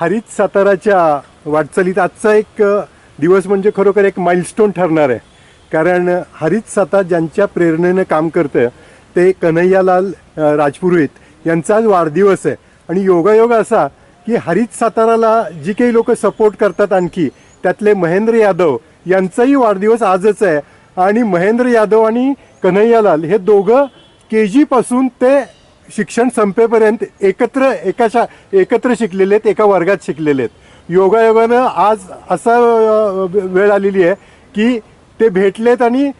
हरित साताराच्या वाटचालीत आजचा एक दिवस म्हणजे खरोखर एक माइलस्टोन ठरणार आहे. कारण हरित सातार ज्यांच्या प्रेरणेने काम करतं ते कन्हैयालाल राजपुरोहित यांचा आज वाढदिवस आहे. आणि योगायोग असा की हरित साताराला जी काही लोक सपोर्ट करतात आणखी त्यातले महेंद्र यादव यांचाही वाढदिवस आजच आहे. आणि महेंद्र यादव आणि कन्हैयालाल हे दोघं KG पासून ते शिक्षण संपेपर्यंत एकत्र शिकलेले आहेत, एका वर्गात शिकलेले आहेत. योगायोगानं आज असा वेळ आलेली आहे की ते भेटलेत आणि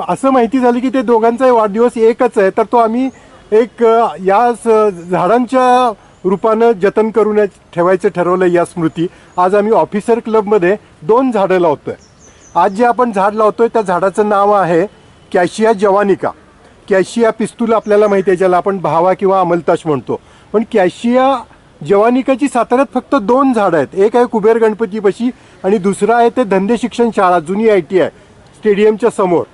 असं माहिती झाली की ते दोघांचाही वाढदिवस एकच आहे. तर तो आम्ही एक या झाडांच्या रूपानं जतन करून ठेवायचं ठरवलं. या स्मृती आज आम्ही ऑफिसर क्लबमध्ये 2 झाडं लावतोय. आज जे आपण झाड लावतोय त्या झाडाचं नाव आहे कॅशिया जवानिका. कॅशिया पिस्तूल आपल्याला माहिती आहे, ज्याला आपण भावा किंवा अमलताश म्हणतो. पण कॅशिया जवानिकाची साताऱ्यात फक्त 2 झाडं आहेत. एक आहे कुबेर गणपतीपाशी आणि दुसरं आहे ते धंदे शिक्षण शाळा जुनी ITI स्टेडियमच्या समोर.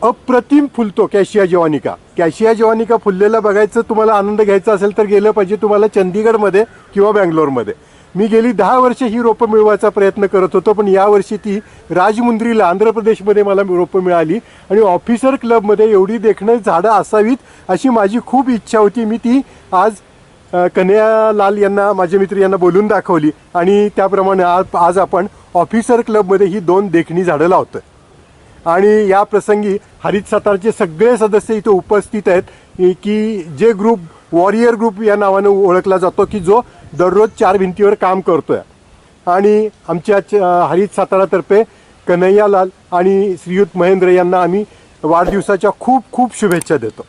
अप्रतिम फुलतो कॅशिया जवानिका. कॅशिया जवानिका फुललेला बघायचं तुम्हाला आनंद घ्यायचा असेल तर गेलं पाहिजे तुम्हाला चंदीगडमध्ये किंवा बँगलोरमध्ये. मी गेली 10 वर्ष ही रोपं मिळवायचा प्रयत्न करत होतो, पण यावर्षी ती राजमुंद्रीला आंध्र प्रदेशमध्ये मला रोपं मिळाली. आणि ऑफिसर क्लबमध्ये एवढी देखणं झाडं असावीत अशी माझी खूप इच्छा होती. मी ती आज कन्हैयालाल यांना, माझे मित्र यांना बोलून दाखवली आणि त्याप्रमाणे आज आपण ऑफिसर क्लबमध्ये ही 2 देखणी झाडं लावतोय. आणि या प्रसंगी हरित सातारचे सगळे सदस्य इथे उपस्थित आहेत की जे ग्रुप वॉरियर ग्रुप या नावानं ओळखला जातो की जो दररोज 4 भिंतीवर काम करतोय. आणि आमच्या हरित सातारातर्फे कन्हैयालाल आणि श्रीयुत महेंद्र यांना आम्ही वाढदिवसाच्या खूप खूप शुभेच्छा देतो.